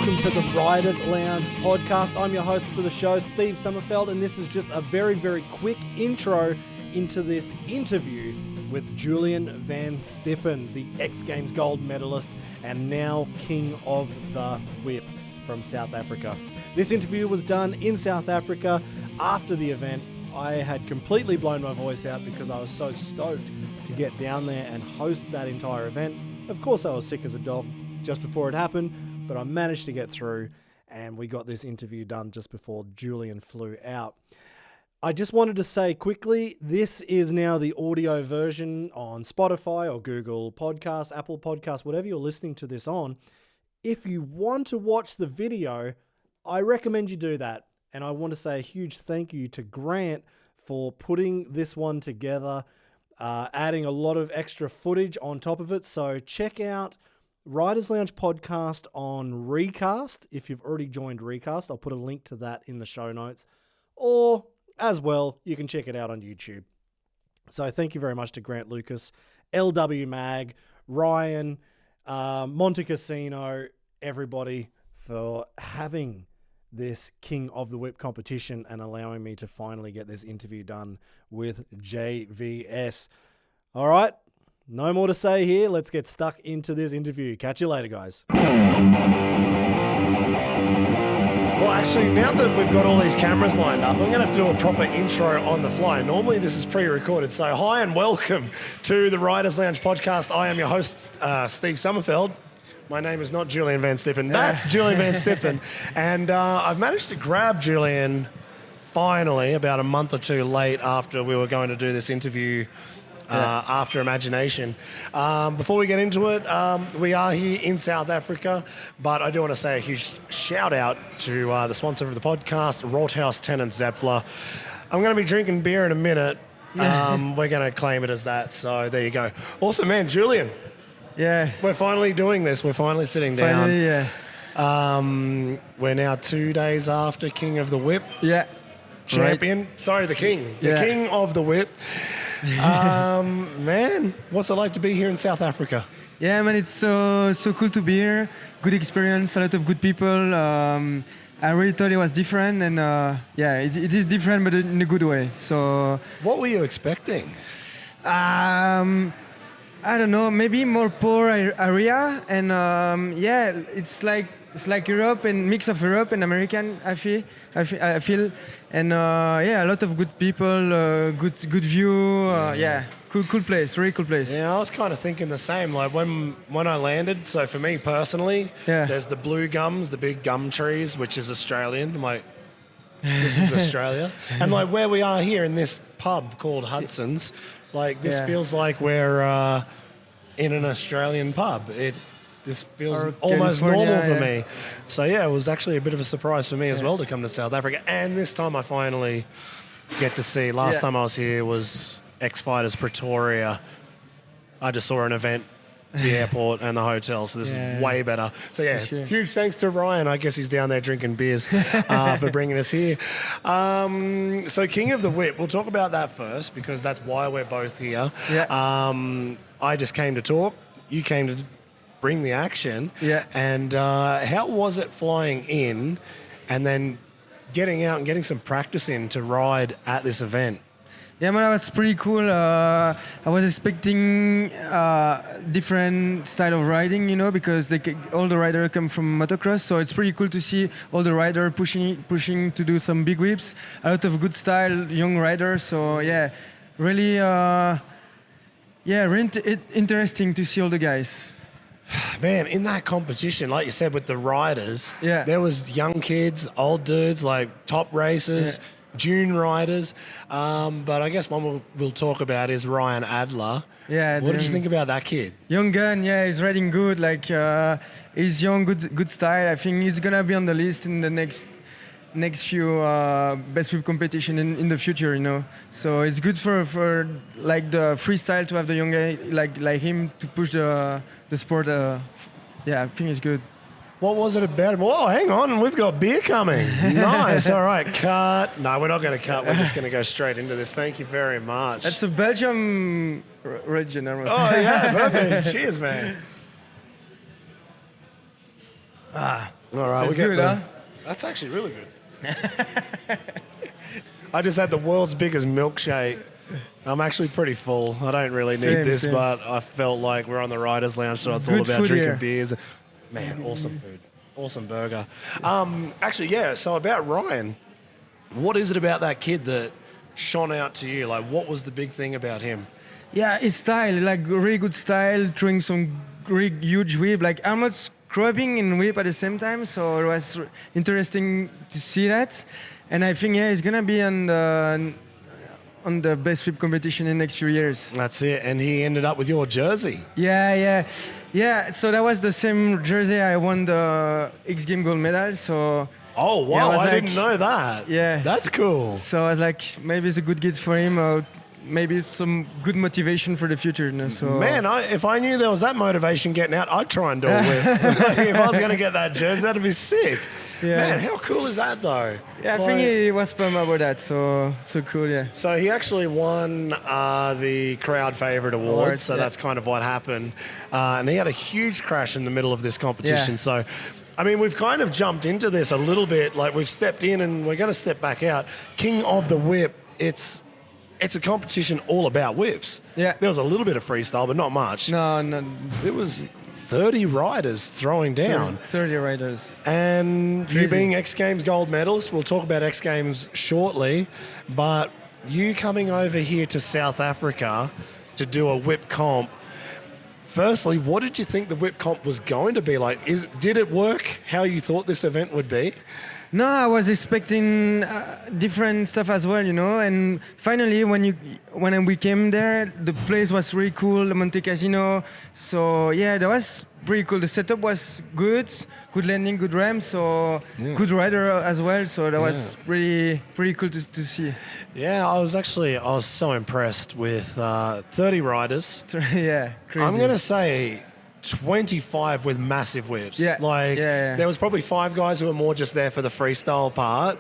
welcome to the Riders Lounge podcast. I'm your host for the show, Steve Sommerfeld, and this is just a very, very quick intro into this interview with Julien Vanstippen, the X Games gold medalist and now King of the Whip from South Africa. This interview was done in South Africa after the event. I had completely blown my voice out because I was so stoked to get down there and host that entire event. Of course, I was sick as a dog just before it happened, but I managed to get through and we got this interview done just before Julien flew out. I just wanted to say quickly, this is now the audio version on Spotify or Google Podcasts, Apple Podcasts, whatever you're listening to this on. If you want to watch the video, I recommend you do that. And I want to say a huge thank you to Grant for putting this one together, adding a lot of extra footage on top of it. So check out Riders Lounge podcast on Recast. If you've already joined Recast, I'll put a link to that in the show notes. Or, as well, you can check it out on YouTube. So thank you very much to Grant Lucas, LW Mag, Ryan, Monte Casino, everybody for having this King of the Whip competition and allowing me to finally get this interview done with JVS. All right. No more to say here. Let's get stuck into this interview. Catch you later, guys. Well, actually, now that we've got all these cameras lined up, I'm going to have to do a proper intro on the fly. Normally, this is pre-recorded. So, hi and welcome to the Riders Lounge podcast. I am your host, Steve Sommerfeld. My name is not Julien Vanstippen. That's Julien Vanstippen. And I've managed to grab Julien finally about a month or two late after we were going to do this interview after Imagination. Before we get into it, we are here in South Africa, but I do want to say a huge shout out to the sponsor of the podcast, Rothaus Tenant Zepfler. I'm going to be drinking beer in a minute. We're going to claim it as that, so there you go. Awesome, man. Julien. Yeah. We're finally doing this. We're finally sitting down. Finally, yeah. We're now 2 days after King of the Whip. Yeah. Champion. Right. Sorry, the King. Yeah. The King of the Whip. Man, what's it like to be here in South Africa? Yeah, man, it's so cool to be here. Good experience, a lot of good people. I really thought it was different, and it is different, but in a good way. So, what were you expecting? I don't know, maybe more poor area, and it's like Europe and mix of Europe and American. I feel, and a lot of good people, good view. Cool place, really cool place. Yeah, I was kind of thinking the same. Like when I landed, so for me personally, there's the blue gums, the big gum trees, which is Australian. I'm like, this is Australia, and like where we are here in this pub called Hudson's. Like, this feels like we're in an Australian pub. This feels almost normal for me. So, it was actually a bit of a surprise for me as well to come to South Africa. And this time I finally get to see. Last time I was here was X-Fighters Pretoria. I just saw an event, the airport and the hotel, so this is way better. So, huge thanks to Ryan. I guess he's down there drinking beers for bringing us here. So, King of the Whip, we'll talk about that first because that's why we're both here. I just came to talk. You came to bring the action. And how was it flying in and then getting out and getting some practice in to ride at this event? Yeah, man, that was pretty cool. I was expecting different style of riding, because all the riders come from motocross, so it's pretty cool to see all the riders pushing to do some big whips. A lot of good style, young riders. So really, interesting to see all the guys. Man, in that competition, like you said, with the riders, there was young kids, old dudes, like top racers. June riders, but I guess one we'll talk about is Ryan Adler. What did you think about that kid? Young gun, he's riding good. Like he's young, good style. I think he's gonna be on the list in the next few best whip competition in the future. So it's good for like the freestyle to have the young guy like him to push the sport. I think it's good. What was it about him? Oh, hang on, we've got beer coming. Nice, all right, cut. No, we're not going to cut. We're just going to go straight into this. Thank you very much. That's a Belgium region. Oh, yeah, perfect. Cheers, man. All right, That's we get good, the, huh? That's actually really good. I just had the world's biggest milkshake. I'm actually pretty full. I don't really need this, Same. but I felt like we're on the Riders Lounge, so it's all Good about food drinking here. beers. Man, awesome food. Awesome burger. Actually, yeah, so about Ryan, what is it about that kid that shone out to you? Like, what was the big thing about him? Yeah, his style, like really good style, throwing some really huge whip. Like I'm not scrubbing and whip at the same time, so it was interesting to see that. And I think he's gonna be on the best whip competition in the next few years. That's it, and he ended up with your jersey. Yeah. So that was the same jersey I won the X Game gold medal. So Oh, wow, Yeah, I was I like- didn't know that. Yeah. That's cool. I was like, maybe it's a good gift for him, or maybe some good motivation for the future. You know? So Man, if I knew there was that motivation getting out, I'd try and do it with. If I was going to get that jersey, that'd be sick. Yeah. Man, how cool is that, though? yeah, I Like- think he was pumped about that. So cool, yeah. So he actually won the crowd favourite award, Award, so yeah. that's kind of what happened. And he had a huge crash in the middle of this competition. Yeah. So, I mean, we've kind of jumped into this a little bit. Like, we've stepped in and we're going to step back out. King of the Whip, it's a competition all about whips. Yeah. There was a little bit of freestyle, but not much. No, It was 30 riders throwing down. 30 riders. And you Crazy. being X Games gold medalist, we'll talk about X Games shortly, but you coming over here to South Africa to do a whip comp, firstly, what did you think the whip comp was going to be like? Did it work how you thought this event would be? No, I was expecting different stuff as well, you know. And finally, when we came there, the place was really cool, the Monte Casino. So yeah, that was pretty cool. The setup was good landing, good ramp, so good rider as well. So that was really pretty cool to see. Yeah, I was so impressed with 30 riders. Yeah, crazy. I'm going to say 25 with massive whips. Yeah, yeah. There was probably 5 guys who were more just there for the freestyle part,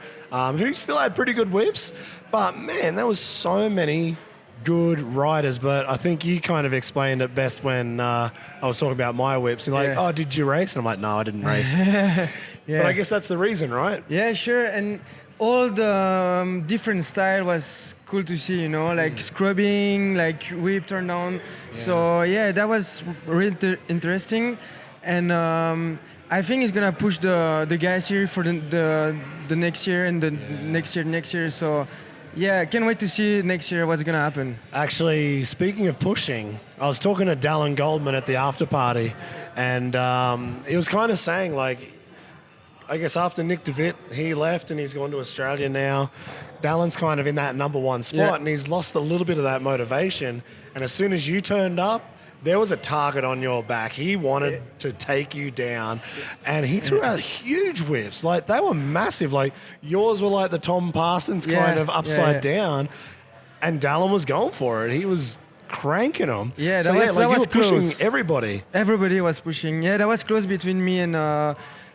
who still had pretty good whips. But man, there was so many good riders. But I think you kind of explained it best when I was talking about my whips. And like, Yeah. oh, did you race? And I'm like, no, I didn't race. Yeah. But I guess that's the reason, right? Yeah, sure. And all the different style was cool to see, you know, like scrubbing, like whip turn down. So yeah, that was really interesting. And I think it's gonna push the guys here for the next year and the next year. So yeah, I can't wait to see next year what's gonna happen. Actually, speaking of pushing, I was talking to Dallin Goldman at the after party, and he was kind of saying, like, I guess after Nick DeVitt, he left and he's gone to Australia now. Dallin's kind of in that number one spot, Yeah. and he's lost a little bit of that motivation. And as soon as you turned up, there was a target on your back. He wanted to take you down, and he threw out huge whips. Like, they were massive. Like, yours were like the Tom Parsons kind of upside down, and Dallin was going for it. He was cranking them. Yeah, so, that you was were pushing close. everybody. Everybody was pushing. Yeah, that was close between me and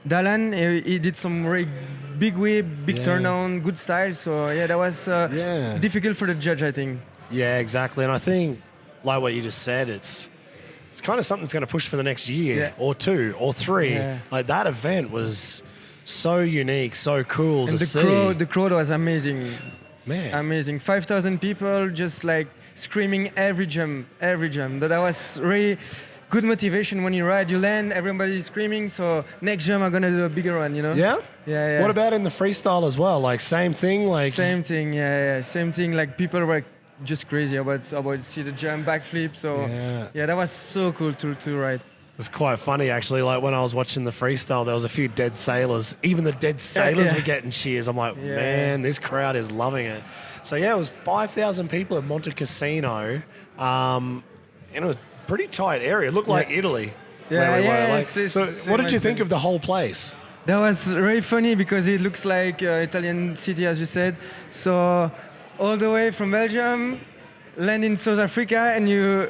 Dallan. He did some really big whip, big turn down, good style. So yeah, that was difficult for the judge, I think. Yeah, exactly. And I think, like what you just said, it's kind of something that's going to push for the next year or 2 or 3. Yeah. Like, that event was so unique, so cool And to see. the crowd was amazing. Man. Amazing. 5,000 people just like screaming every jump. That was really good motivation. When you ride, you land, everybody's screaming. So next jump, I'm going to do a bigger one, you know? Yeah? Yeah. What about in the freestyle as well? Like, same thing? Like, Same thing, yeah. Same thing. Like, people were just crazy about see the jump, backflip. So yeah, that was so cool to ride. It's quite funny, actually. Like, when I was watching the freestyle, there was a few dead sailors. Even the dead sailors were getting cheers. I'm like, man, this crowd is loving it. So, yeah, it was 5,000 people at Monte Casino. And it was a pretty tight area. It looked like Italy where we were. Like, so what did you think of the whole place? That was really funny because it looks like Italian city, as you said. So all the way from Belgium, land in South Africa, and you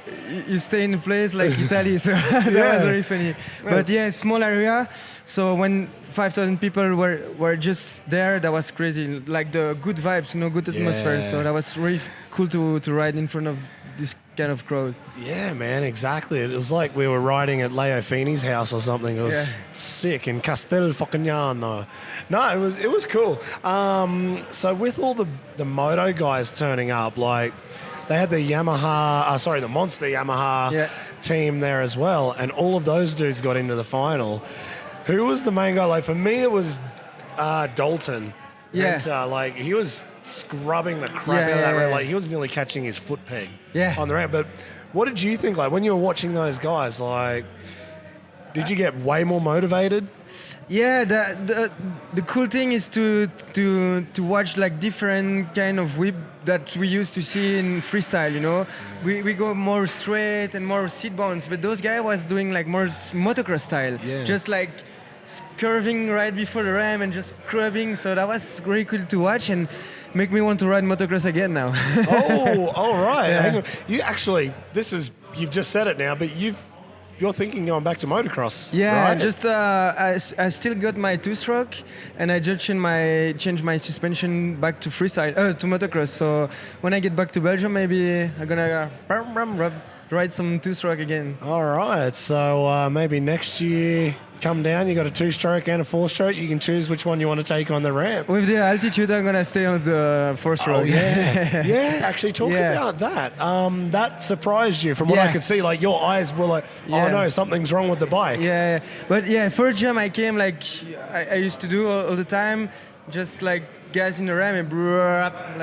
stay in a place like Italy. So that was very funny. But yeah, small area. So when 5,000 people were just there, that was crazy. Like the good vibes, good atmosphere. So that was really cool to ride in front of this kind of crowd. Yeah, man, exactly. It was like we were riding at Leo Feeney's house or something. It was sick in Castelfuccignano. No, it was cool. So with all the moto guys turning up, like they had the the Monster Yamaha team there as well, and all of those dudes got into the final. Who was the main guy? Like for me, it was Dalton. Yeah. And, like he was scrubbing the crap out of that ramp. Like he was nearly catching his foot peg on the ramp. But what did you think? Like when you were watching those guys, like did you get way more motivated? Yeah, the cool thing is to watch like different kind of whip that we used to see in freestyle. You know, we go more straight and more seat bounce, but those guys was doing like more motocross style, just like curving right before the ram and just crubbing. So that was really cool to watch and make me want to ride motocross again now. Oh, all right. Hang on. You've just said it now, but you're thinking going back to motocross. Yeah, right? just I still got my two-stroke, and I just changed my suspension back to freestyle, to motocross. So when I get back to Belgium, maybe I'm gonna ride some two-stroke again. All right. So maybe next year, come down. You got a two-stroke and a four-stroke. You can choose which one you want to take on the ramp. With the altitude, I'm gonna stay on the four-stroke. Oh yeah, yeah. Actually, talk about that. That surprised you, from what I could see. Like your eyes were like, "Oh no, something's wrong with the bike." Yeah, but first jump I came like I used to do all the time, just like gas in the ram and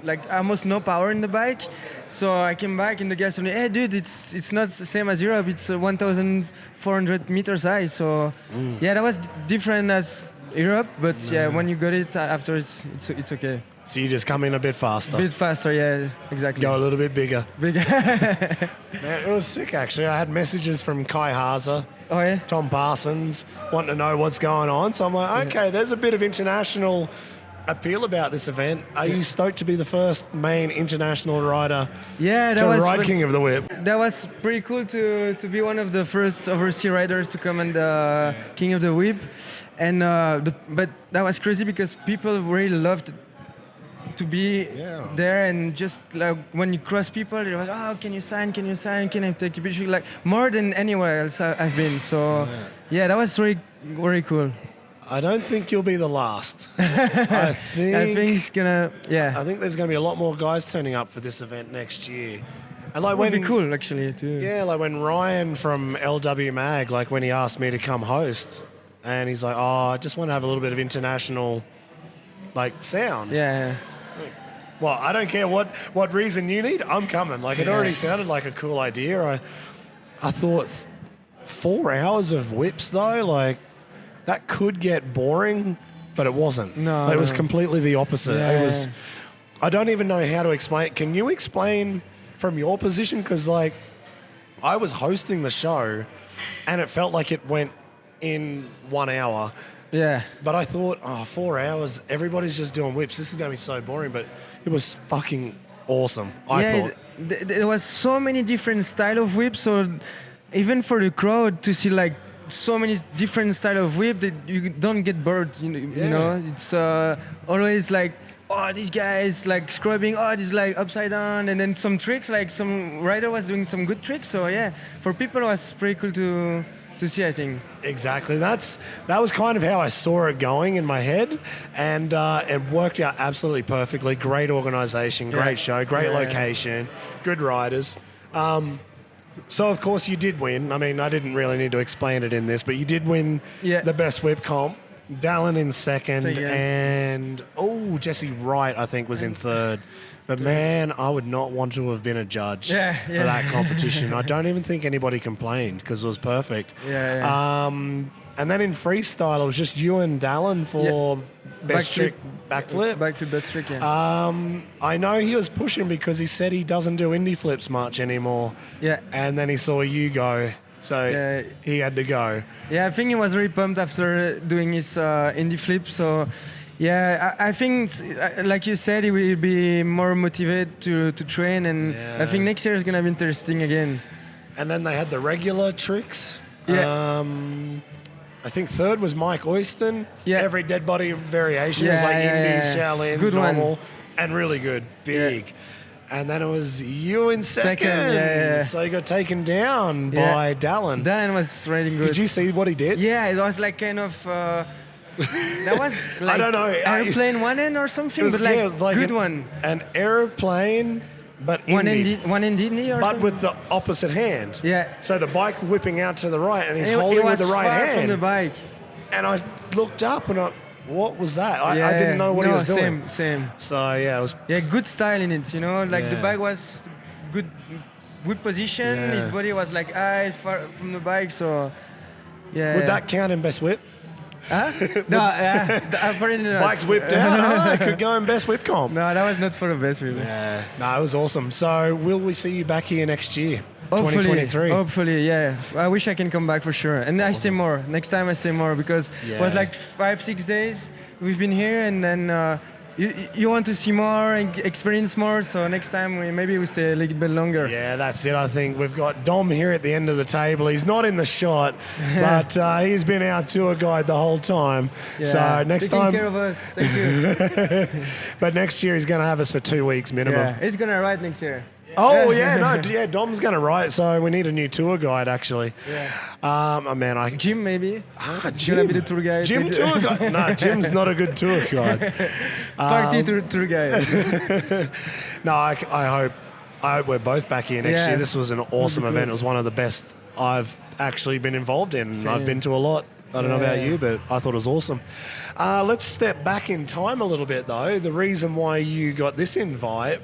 like almost no power in the bike. So I came back in the gas and hey dude, it's not the same as Europe. It's 1,400 meters high. So that was different as Europe. But when you got it after, it's okay. So you just come in a bit faster. A bit faster, yeah, exactly. Go a little bit bigger. Bigger. Man, it was sick actually. I had messages from Kai Haase, Tom Parsons, wanting to know what's going on. So I'm like, okay, there's a bit of international appeal about this event. Are you stoked to be the first main international rider to ride King of the Whip? That was pretty cool to be one of the first overseas riders to come on the King of the Whip. And but that was crazy because people really loved to be there, and just like when you cross people, it was, oh, can you sign, can I take a picture? Like more than anywhere else I've been. So that was really, very cool. I don't think you'll be the last. I think it's gonna, I think there's gonna be a lot more guys turning up for this event next year. And like would be cool actually too. Yeah, like when Ryan from LW Mag, like when he asked me to come host, and he's like, oh, I just want to have a little bit of international like sound. Yeah. Well, I don't care what reason you need, I'm coming. Like it already sounded like a cool idea. I thought 4 hours of whips though, like that could get boring, but it wasn't. No, it was completely the opposite. Yeah. It was. I don't even know how to explain. Can you explain from your position? Because like, I was hosting the show, and it felt like it went in 1 hour. Yeah. But I thought, 4 hours. Everybody's just doing whips. This is going to be so boring. But it was fucking awesome. I thought. There was so many different style of whips. So even for the crowd to see like so many different style of whip that you don't get bored, you know. It's always like, oh, these guys like scrubbing, oh, this like upside down, and then some tricks, like some rider was doing some good tricks. So for people it was pretty cool to see, I think. Exactly. That was kind of how I saw it going in my head, and it worked out absolutely perfectly. Great organization, great show, great location, good riders. So, of course, you did win. I mean, I didn't really need to explain it in this, but you did win the best whip comp. Dallin in second, and Jesse Wright, I think, was in third. But, man, I would not want to have been a judge for that competition. I don't even think anybody complained because it was perfect. And then in freestyle, it was just you and Dallin for best trick backflip. Backflip best trick, I know he was pushing because he said he doesn't do indie flips much anymore. Yeah. And then he saw you go, so he had to go. Yeah, I think he was very pumped after doing his indie flip. So, I think, like you said, he will be more motivated to train. And I think next year is going to be interesting again. And then they had the regular tricks. Yeah. I think third was Mike Oyston. Every dead body variation. It was like indies, Shaolins, normal, and really good, big. And then it was you in second. Yeah. So you got taken down by Dallin. Dallin was riding good. Did you see what he did? Yeah, it was like kind of... that was like I don't know. airplane one end or something, but like, it was like good one. An airplane, but One Indy. end Indy or But something? with the opposite hand. Yeah. So the bike whipping out to the right, and he's It holding was with the right far hand. from the bike. And I looked up and what was that? I didn't know what he was doing. Same. So yeah, it was. Yeah, good style in it, you know. Like the Yeah. bike was good position. Yeah. His body was like high far from the bike, so yeah. Would that count in best whip? Huh? No, apparently not. Bike's whipped out. I could go in best whip comp. No, that was not for the best, really. Yeah. No, it was awesome. So will we see you back here next year? Hopefully, 2023. Hopefully, yeah. I wish I can come back for sure. And I stay more. Next time I stay more because it was like 5-6 days we've been here, and then you want to see more and experience more. So next time maybe we stay a little bit longer. Yeah, that's it. I think we've got Dom here at the end of the table. He's not in the shot, but he's been our tour guide the whole time. Yeah. So next Taking time, care of us. Thank you. but next year he's going to have us for 2 weeks minimum. Yeah, he's gonna ride next year. Oh yeah, no, yeah. Dom's going to ride, so we need a new tour guide actually. Yeah. Jim maybe. He's Jim. gonna be the tour guide. Jim tour guide. No, Jim's not a good tour guide. Party tour guide. No, I hope we're both back here next Yeah. year. This was an awesome Would be event. good. It was one of the best I've actually been involved in. Same. I've been to a lot. I don't know about Yeah. you, but I thought it was awesome. Let's step back in time a little bit, though. The reason why you got this invite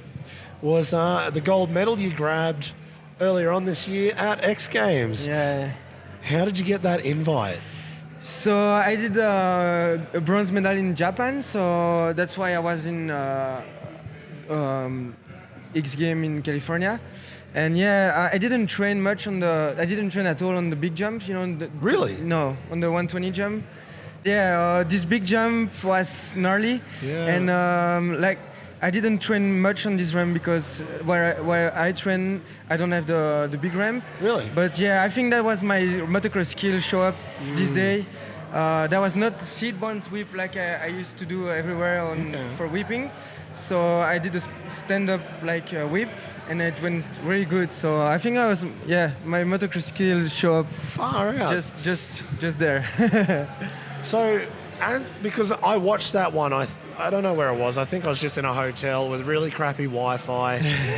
was the gold medal you grabbed earlier on this year at X Games. Yeah. How did you get that invite? So I did a bronze medal in Japan, so that's why I was in X Game in California. And yeah, I didn't train much I didn't train at all on the big jump, you know. Really? No, on the 120 jump. Yeah, this big jump was gnarly. Yeah. And like, I didn't train much on this ramp because where I train, I don't have the big ramp. Really? But yeah, I think that was my motocross skill show up this day. That was not seat bounce whip like I used to do everywhere for whipping. So I did a stand-up like whip, and it went really good. So I think my motocross skill show up Far out. just there. So, because I watched that one, I don't know where I was. I think I was just in a hotel with really crappy Wi-Fi,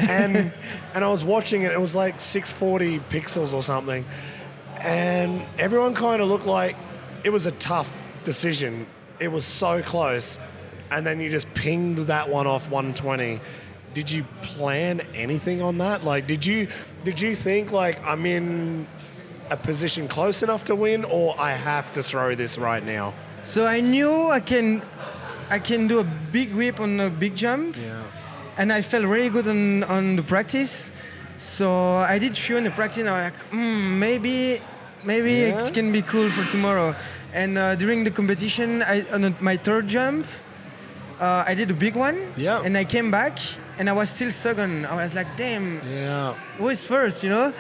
and I was watching it. It was like 640 pixels or something, and everyone kind of looked like it was a tough decision. It was so close, and then you just pinged that one off 120. Did you plan anything on that? Like, did you think like I'm in a position close enough to win, or I have to throw this right now? So I knew I can do a big whip on a big jump, and I felt really good on the practice. So I did few in the practice, and I was like, maybe it can be cool for tomorrow. And during the competition, on my third jump, I did a big one, and I came back, and I was still second. I was like, damn, who is first, you know?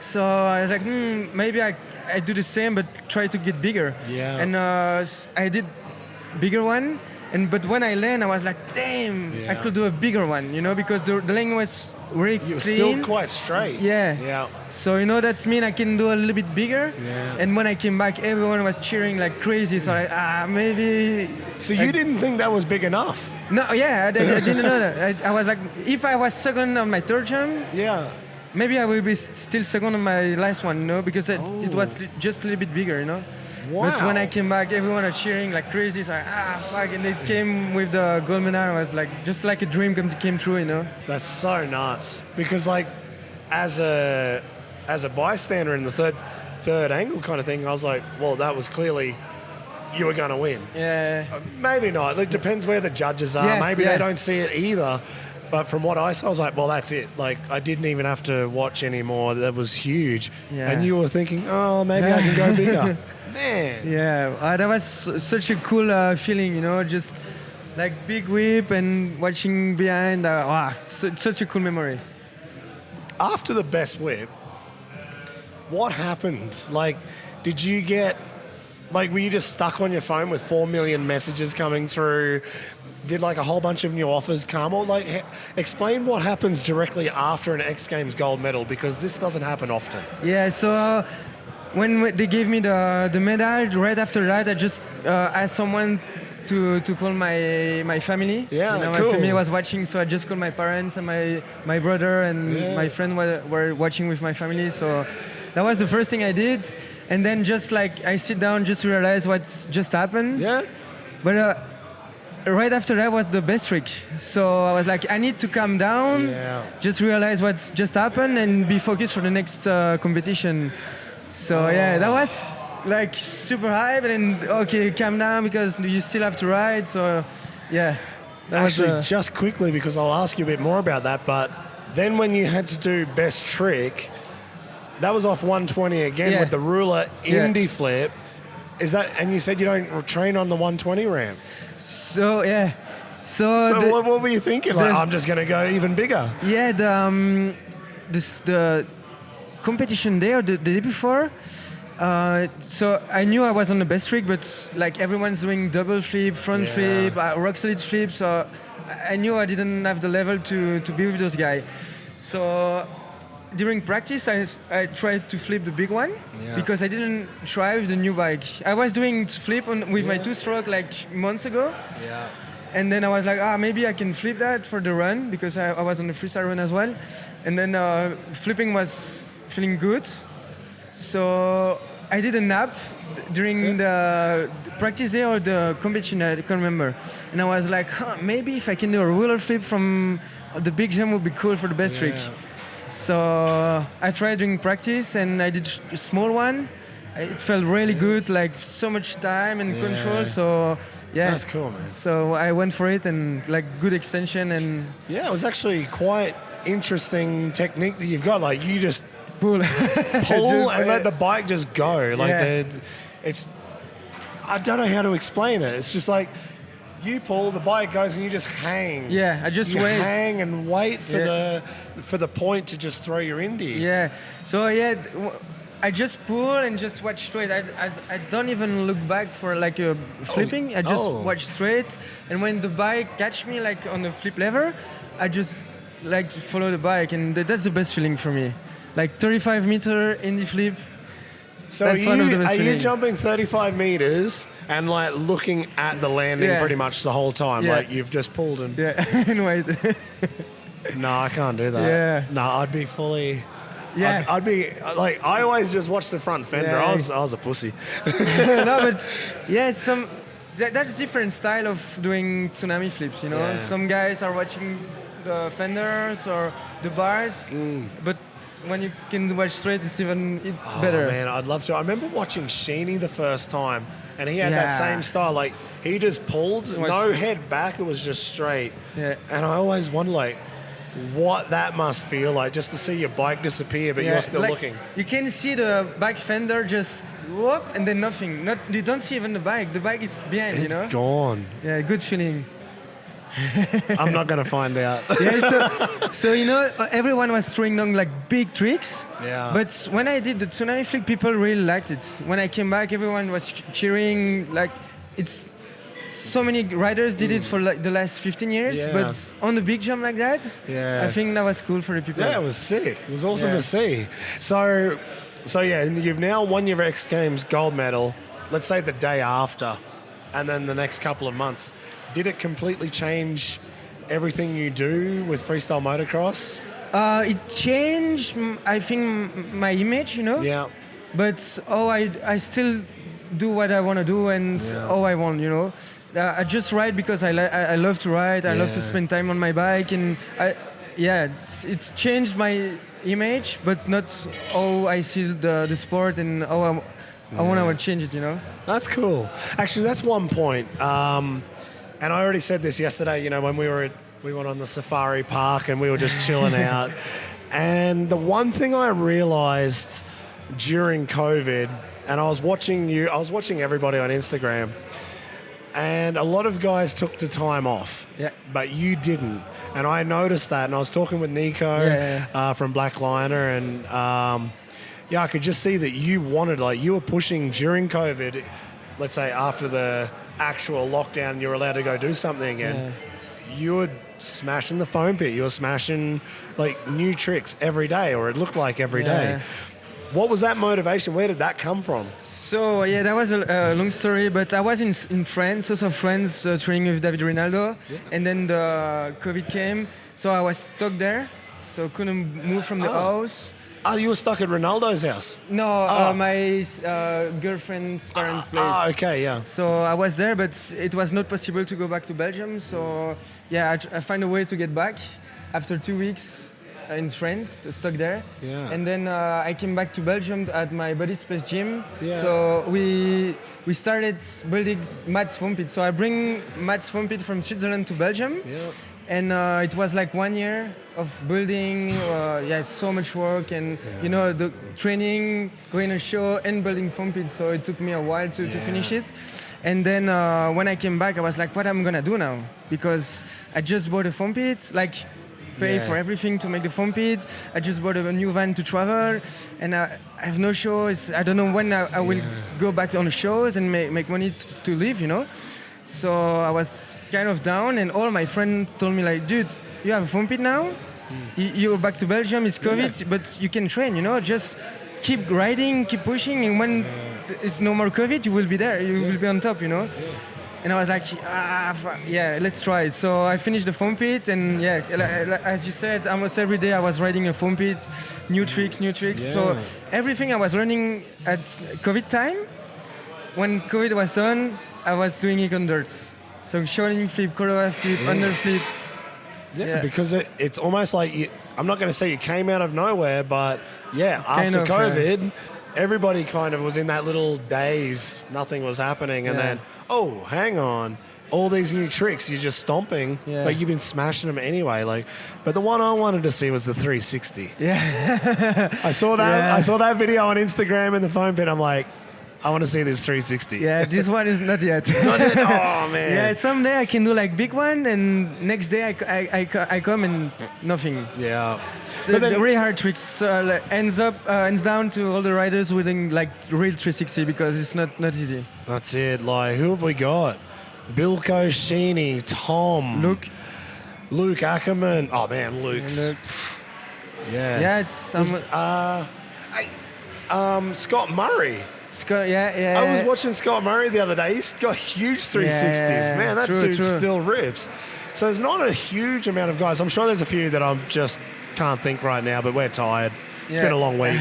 So I was like, maybe I do the same, but try to get bigger. Yeah. And I did bigger one, but when I land, I was like, damn, I could do a bigger one, you know, because the lane was really clean. You're still quite straight. Yeah. So, you know, that means I can do a little bit bigger. Yeah. And when I came back, everyone was cheering like crazy. So maybe... So you didn't think that was big enough? No, I didn't know that. I was like, if I was second on my third jump, maybe I will be still second on my last one, you know, because it was just a little bit bigger, you know. Wow. But when I came back, everyone was cheering like crazy. So fuck, and it came with the gold medal. I was like, just like a dream came true, you know. That's so nuts. Because like, as a bystander in the third angle kind of thing, I was like, well, that was clearly you were going to win. Yeah. Maybe not. It depends where the judges are. Yeah, Maybe they don't see it either. But from what I saw, I was like, well, that's it. Like, I didn't even have to watch anymore. That was huge. Yeah. And you were thinking, oh, maybe I can go bigger. Man. Yeah, that was such a cool feeling, you know, just like big whip and watching behind. Such a cool memory. After the best whip, what happened? Like, did you get, like, were you just stuck on your phone with 4 million messages coming through? did like a whole bunch of new offers come? Or like, explain what happens directly after an X Games gold medal, because this doesn't happen often. Yeah, so when they gave me the medal, right after that, I just asked someone to call my family. Yeah, you know, cool. My family was watching, so I just called my parents and my brother and my friend were watching with my family. So that was the first thing I did. And then just like I sit down just to realize what's just happened. Yeah. But right after that was the best trick. So I was like, I need to calm down, just realize what's just happened and be focused for the next competition. So that was like super hype, and then okay, calm down because you still have to ride. So Actually, just quickly, because I'll ask you a bit more about that, but then when you had to do best trick, that was off 120 again with the ruler Indy flip. Is that, and you said you don't train on the 120 ramp. So what were you thinking? Like, I'm just going to go even bigger. Yeah, the competition there, the day before. So I knew I was on the best trick, but like everyone's doing double flip, front flip, rock solid flip. So I knew I didn't have the level to be with those guys. So during practice, I tried to flip the big one because I didn't try with the new bike. I was doing flip with my two-stroke like months ago. Yeah. And then I was like, maybe I can flip that for the run because I was on the freestyle run as well. And then flipping was feeling good. So I did a nap during the practice day or the competition, I can't remember. And I was like, maybe if I can do a ruler flip from the big jump would be cool for the best trick. So I tried during practice and I did a small one. It felt really good, like so much time and control. So that's cool, man. So I went for it and like good extension and it was actually quite interesting technique that you've got. Like you just pull and let the bike just go. Like it's, I don't know how to explain it. It's just like you pull, the bike goes, and you just hang. Yeah, I just wait. Hang and wait for the point to just throw your Indy. Yeah. So I just pull and just watch straight. I don't even look back for like a flipping. I just watch straight. And when the bike catch me like on the flip lever, I just like to follow the bike, and that's the best feeling for me. Like 35-meter Indy flip. So are you jumping 35 meters and like looking at the landing pretty much the whole time? Yeah. Like you've just pulled and and wait. No, I can't do that. Yeah. No, I'd be fully. Yeah. I'd be like, I always just watch the front fender. Yeah. I was a pussy. No, but that's different style of doing tsunami flips. You know, some guys are watching the fenders or the bars, but when you can watch straight, it's better. Man, I'd love to. I remember watching Sheehan the first time, and he had that same style. Like he just pulled, no head back. It was just straight. Yeah. And I always wonder, like, what that must feel like, just to see your bike disappear, but you're still looking. You can see the back fender just whoop, and then nothing. You don't see even the bike. The bike is behind. It's gone. Yeah, good feeling. I'm not going to find out. So you know, everyone was throwing down like big tricks. Yeah. But when I did the tsunami flip, people really liked it. When I came back, everyone was cheering. Like it's so many riders did it for like the last 15 years, but on the big jump like that, I think that was cool for the people. Yeah, it was sick. It was awesome to see. So you've now won your X Games gold medal. Let's say the day after, and then the next couple of months. Did it completely change everything you do with freestyle motocross? It changed, I think, my image, you know? Yeah. But I still do what I want to do and all I want, you know? I just ride because I love to ride. I love to spend time on my bike. And it's changed my image, but not how I see the sport and how I want to change it, you know? That's cool. Actually, that's one point. And I already said this yesterday, you know, when we went on the safari park and we were just chilling out. And the one thing I realized during COVID, and I was watching everybody on Instagram, and a lot of guys took the time off, but you didn't. And I noticed that, and I was talking with Nico from Black Liner, and I could just see that you wanted, like, you were pushing during COVID, let's say after the actual lockdown and you were allowed to go do something again, you were smashing the foam pit. You were smashing like new tricks every day, or it looked like every day. What was that motivation? Where did that come from? So yeah, that was a long story, but I was in France, also France, training with David Ronaldo, and then the COVID came, so I was stuck there, so couldn't move from the house. Oh, you were stuck at Ronaldo's house? No, my girlfriend's parents' place. Okay, yeah. So I was there, but it was not possible to go back to Belgium. So yeah, I find a way to get back after 2 weeks in France, stuck there. Yeah. And then I came back to Belgium at my buddy's place gym. Yeah. So we started building Matt's foam pit. So I bring Matt's foam pit from Switzerland to Belgium. Yep. And it was like 1 year of building. It's so much work, and you know, the training, going to show, and building foam pit. So it took me a while to finish it. And then when I came back, I was like, what am I gonna do now? Because I just bought a foam pit, like pay for everything to make the foam pit. I just bought a new van to travel, and I have no shows. I don't know when I will go back on the shows and make money to live, you know. So I was kind of down, and all my friends told me like, dude, you have a foam pit now, you're back to Belgium, it's COVID, but you can train, you know, just keep riding, keep pushing, and when it's no more COVID, you will be there, you will be on top, you know. And I was like, let's try. So I finished the foam pit, and as you said, almost every day I was riding a foam pit, new tricks. So everything I was learning at COVID time, when COVID was done, I was doing it on dirt. So shorting flip, corolla flip, under flip. Yeah, because it's almost like, I'm not going to say you came out of nowhere, but after COVID, everybody kind of was in that little daze, nothing was happening, and then, oh, hang on, all these new tricks, you're just stomping, but you've been smashing them anyway. Like, but the one I wanted to see was the 360. Yeah. I saw that video on Instagram in the foam pit. I'm like, I want to see this 360. Yeah, this one is not yet. Not yet? Oh, man. Yeah, someday I can do like big one, and next day I come and nothing. Yeah. So but then, really hard tricks ends down to all the riders winning like real 360, because it's not easy. That's it. Like, who have we got? Bilko, Sheeny, Tom, Luke Ackerman. Oh man, Luke's. Yeah. Yeah, it's Scott Murray. Scott, I was watching Scott Murray the other day. He's got huge 360s. Man, that dude still rips. So there's not a huge amount of guys. I'm sure there's a few that I just can't think right now, but we're tired. It's been a long week.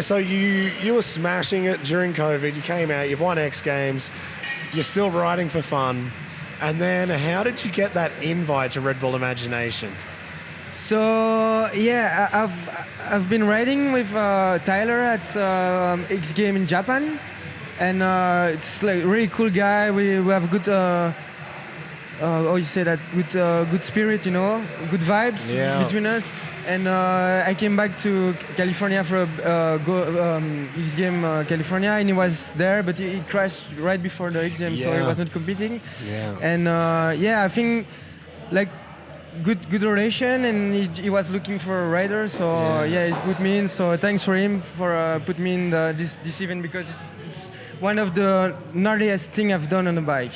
So you were smashing it during COVID. You came out, you've won X Games. You're still riding for fun. And then how did you get that invite to Red Bull Imagination? So I've been riding with Tyler at X Game in Japan, and it's like a really cool guy. We have good good spirit, you know, good vibes between us. And I came back to California for X Game California, and he was there, but he crashed right before the X Game, so he was not competing. And I think like good relation, and he was looking for a rider, so he put me in. So thanks for him for put me in this event, because it's one of the gnarliest thing I've done on a bike.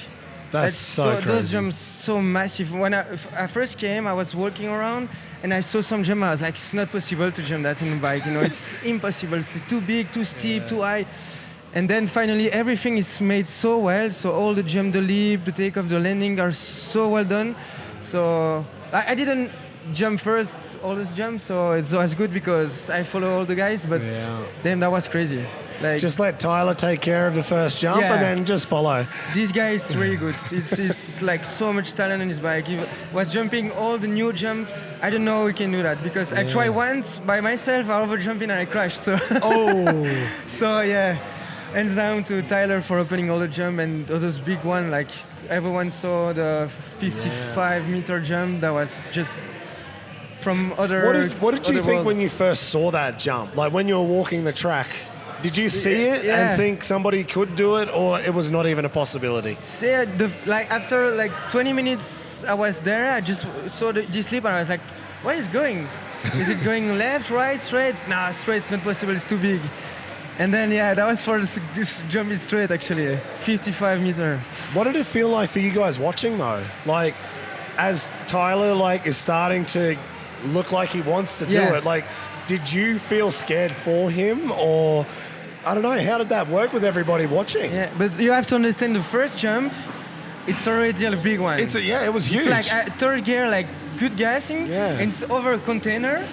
That's so crazy. Those jumps so massive. When I first came, I was walking around and I saw some jump. I was like, it's not possible to jump that in a bike. You know, it's impossible. It's too big, too steep, too high. And then finally, everything is made so well. So all the jump, the leap, the takeoff, the landing are so well done. So I didn't jump first, all those jumps. So it's always good because I follow all the guys. But then that was crazy. Like, just let Tyler take care of the first jump and then just follow. This guy is really good. It's like so much talent on his bike. He was jumping all the new jumps. I don't know how he can do that, because I tried once by myself, I over jumping and I crashed. So hands down to Tyler for opening all the jump, and all those big one. Like everyone saw the 55-meter jump. That was just from other. What did you think when you first saw that jump? Like when you were walking the track. Did you see it and think somebody could do it, or it was not even a possibility? After 20 minutes I was there, I just saw this leap and I was like, where is it going? Is it going left, right, straight? Nah, straight's not possible, it's too big. And then, that was for this jumping straight, actually, 55 meter. What did it feel like for you guys watching, though? Like, as Tyler, like, is starting to look like he wants to do it, like, did you feel scared for him? Or, I don't know, how did that work with everybody watching? Yeah, but you have to understand the first jump, it's already a big one. It was huge. It's like third gear, like, good gassing, and it's over a container.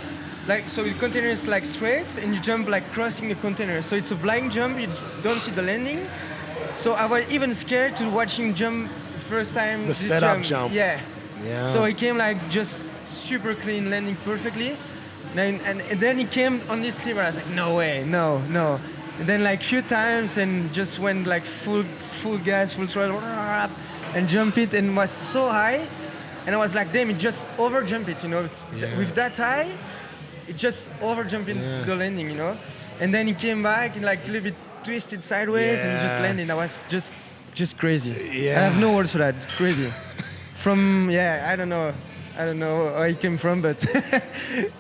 Like, so the container is like straight and you jump like crossing the container. So it's a blind jump, you don't see the landing. So I was even scared to watch him jump first time. The setup jump. Yeah. So he came like just super clean, landing perfectly. And then he came on this tip and I was like, no way, no. And then like few times and just went like full gas, full throttle, and jump it and was so high. And I was like, damn, it just over jump it, with that high. It just over jumping the landing, and then he came back and like a little bit twisted sideways and just landed. I was just crazy. I have no words for that. It's crazy. From I don't know where he came from, but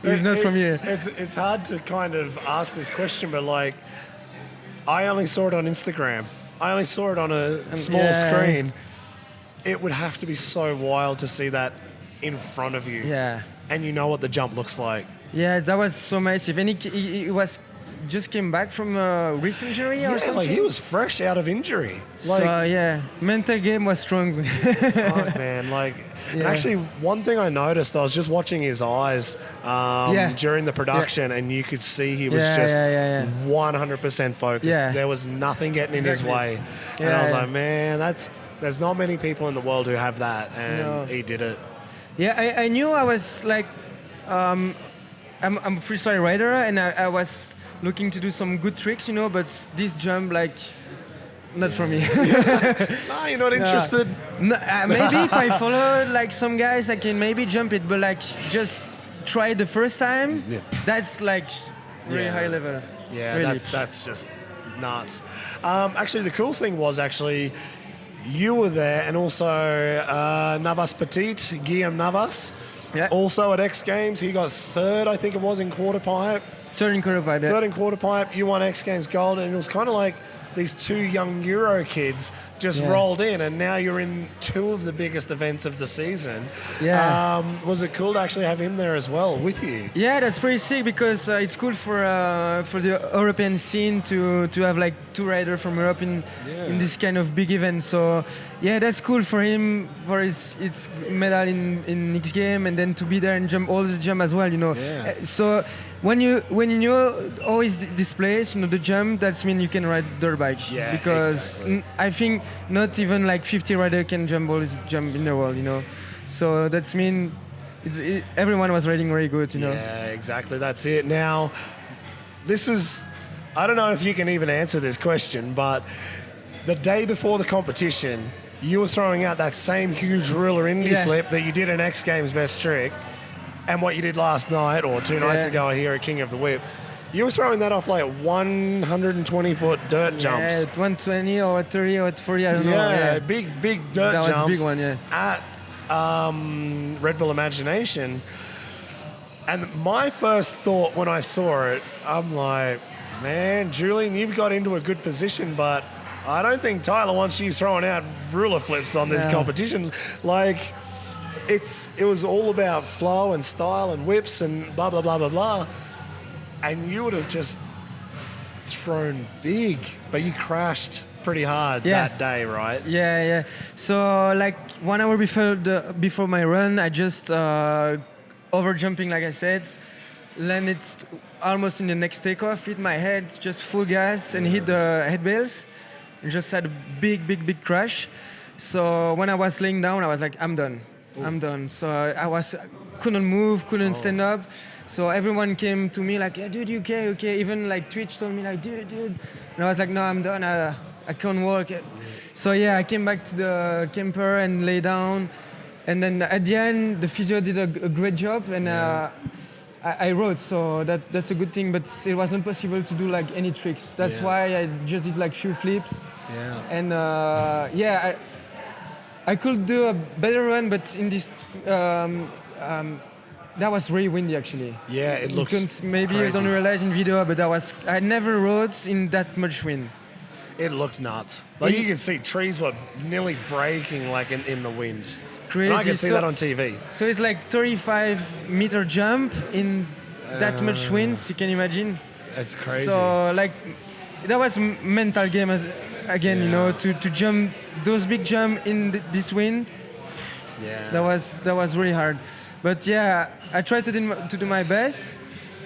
he's not from here. It's hard to kind of ask this question, but like, I only saw it on Instagram. I only saw it on a small screen. It would have to be so wild to see that in front of you. Yeah. And you know what the jump looks like. Yeah, that was so massive. And he was just came back from a wrist injury or something. Like he was fresh out of injury. Like, so mental game was strong. Fuck, man. Like, and actually, one thing I noticed, I was just watching his eyes during the production, and you could see he was just 100% focused. Yeah. There was nothing getting in his way. And I was like, man, there's not many people in the world who have that, and he did it. Yeah, I knew I was like, I'm a freestyle rider, and I was looking to do some good tricks, but this jump, like, not for me. No, you're not interested? No, maybe if I follow, like, some guys, I can maybe jump it, but, like, just try it the first time, that's, like, really high level. Yeah, really. that's just nuts. Actually, the cool thing was you were there, and also Navas Petit, Guillaume Navas, also at X Games. He got third, I think it was, in quarter pipe. Third in quarter pipe, Third in quarter pipe. You won X Games gold, and it was kind of like these two young Euro kids just rolled in, and now you're in two of the biggest events of the season. Yeah. Was it cool to actually have him there as well with you? Yeah, that's pretty sick because it's cool for the European scene to have like two riders from Europe in this kind of big event. So yeah, that's cool for him for his medal in X Game, and then to be there and jump all the jump as well. Yeah. So when you know always this place, the jump, that's mean you can ride dirt bike. Yeah, because exactly. I think not even like 50 riders can jump all this jump in the world. So that's mean everyone was riding very good. Yeah, exactly. That's it. Now, I don't know if you can even answer this question, but the day before the competition, you were throwing out that same huge ruler Indy flip that you did in X Games best trick, and what you did last night or 2 nights ago here at King of the Whip. You were throwing that off like 120-foot dirt jumps. Yeah, 120 or 30 or 40, I don't know. Yeah, big dirt jumps. That was a big one, At Red Bull Imagination. And my first thought when I saw it, I'm like, man, Julien, you've got into a good position, but I don't think Tyler wants you throwing out ruler flips on this competition. Like, it was all about flow and style and whips and blah, blah, blah, blah, blah. And you would have just thrown big, but you crashed pretty hard that day, right? Yeah. So like 1 hour before my run, I just over jumping, like I said, landed almost in the next takeoff, hit my head, just full gas, and hit the head bales, and just had a big crash. So when I was laying down, I was like, I'm done. So I couldn't move, couldn't stand up. So everyone came to me like, yeah, dude, you okay? Even like Twitch told me like, dude. And I was like, no, I'm done. I can't walk. So yeah, I came back to the camper and lay down. And then at the end, the physio did a great job, and I rode. So that's a good thing. But it was not possible to do like any tricks. That's why I just did like few flips. Yeah. And I could do a better run, but in this that was really windy actually. Yeah, it looks maybe crazy. you don't realize in video, but I never rode in that much wind. It looked nuts. Like you could see trees were nearly breaking like in the wind. Crazy. And I can see that on TV. So it's like 35-meter jump in that much wind. You can imagine. That's crazy. So like that was mental game again. You know, to jump those big jump in this wind. Yeah. That was really hard. But yeah, I tried to do my best,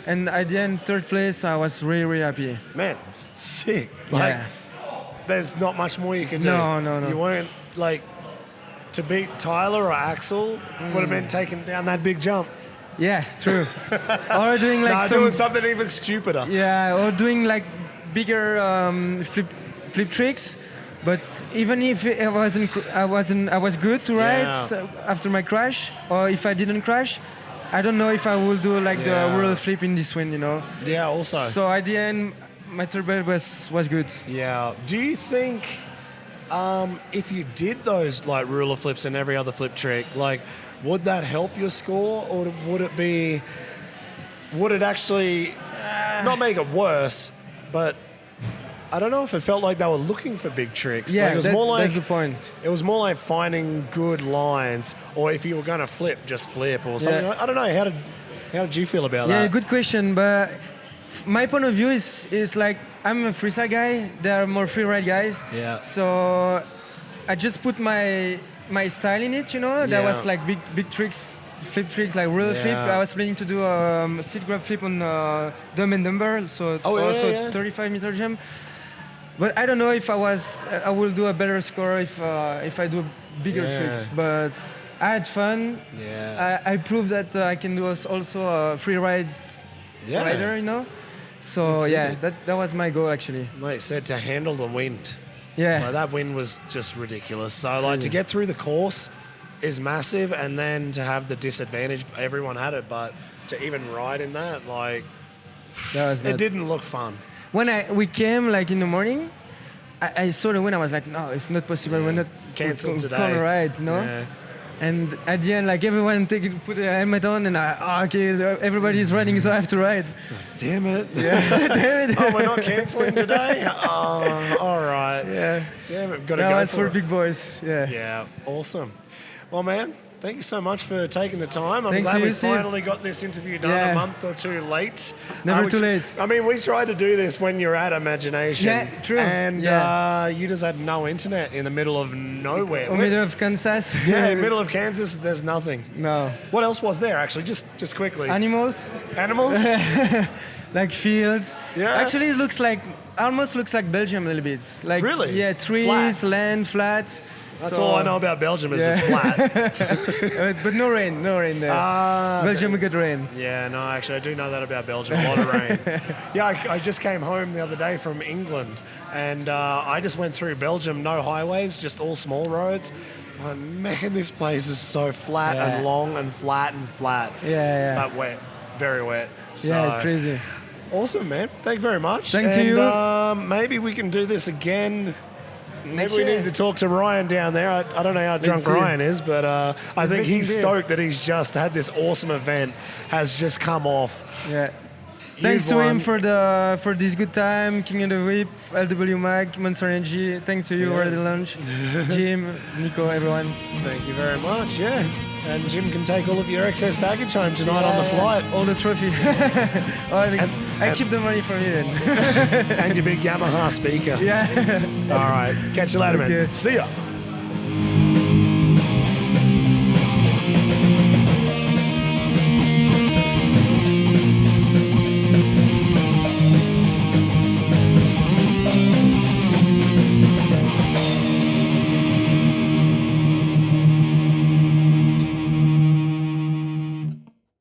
and at the end, third place. I was really happy. Man, sick. Like, there's not much more you can do. No. You weren't like to beat Tyler or Axell would have been taking down that big jump. Yeah, true. Or doing like doing something even stupider. Yeah, or doing like bigger flip tricks. But even if I was good to ride after my crash, or if I didn't crash, I don't know if I will do like the roll flip in this wind, you know. Yeah, also. So at the end, my turbo was good. Yeah. Do you think if you did those like ruler flips and every other flip trick, like would that help your score, or would it actually not make it worse, but I don't know if it felt like they were looking for big tricks. Yeah, like it was more like, that's the point. It was more like finding good lines, or if you were going to flip, just flip or something. I don't know. How did you feel about that? Yeah, good question. But my point of view is like I'm a freestyle guy. There are more freeride guys. Yeah. So I just put my style in it. You know, there was like big tricks. Flip tricks like roller flip. I was planning to do a seat grab flip on dumb and dumber, so 35-meter jump. But I don't know if I will do a better score if I do bigger tricks. But I had fun. Yeah. I proved that I can do also a free ride rider, you know. So that was my goal actually. Mate said to handle the wind. Yeah. Like, that wind was just ridiculous. So like to get through the course is massive, and then to have the disadvantage, everyone had it, but to even ride in that, like, it didn't look fun. When we came like in the morning, I saw the wind. I was like, no, it's not possible. We're not cancelled today. Gonna ride, you know. Yeah. And at the end, like everyone put their helmet on, and everybody's riding, so I have to ride. Damn it! Yeah, damn it! Oh, we're not cancelling today. Oh, all right. Yeah. Damn it! Got to go. That was for big boys. Yeah. Yeah. Awesome. Well, man, thank you so much for taking the time. I'm Thanks glad we Steve. Finally got this interview done a month or two late. Never too late. I mean, we tried to do this when you're at Imagination. Yeah, true. And you just had no internet in the middle of nowhere. In the middle of Kansas. Yeah, in the middle of Kansas, there's nothing. No. What else was there, actually? Just quickly. Animals. Animals? Like fields. Yeah. Actually, it almost looks like Belgium a little bit. Like, really? Yeah, trees, flat. Land, flats. That's all I know about Belgium is it's flat. But no rain there. Belgium, we get rain. Yeah, no, actually, I do know that about Belgium. A lot of rain. Yeah, I just came home the other day from England, and I just went through Belgium, no highways, just all small roads. Oh, man, this place is so flat and long and flat and flat. Yeah. But wet, very wet. So, yeah, it's crazy. Awesome, man. Thank you very much. Thank you. Maybe we can do this again. Next Maybe we year. need to talk to Ryan down there. I don't know how drunk Ryan is, but I think he's stoked that he's just had this awesome event, has just come off. Yeah. Thanks to him for this good time, King of the Whip, LW Mag, Monster Energy. Thanks to you for the lunch, Jim, Nico, everyone. Thank you very much. Yeah. And Jim can take all of your excess baggage home tonight on the flight. All the trophy. I keep the money from you then. And your big Yamaha speaker. Yeah. All right. Catch you later, man. See ya.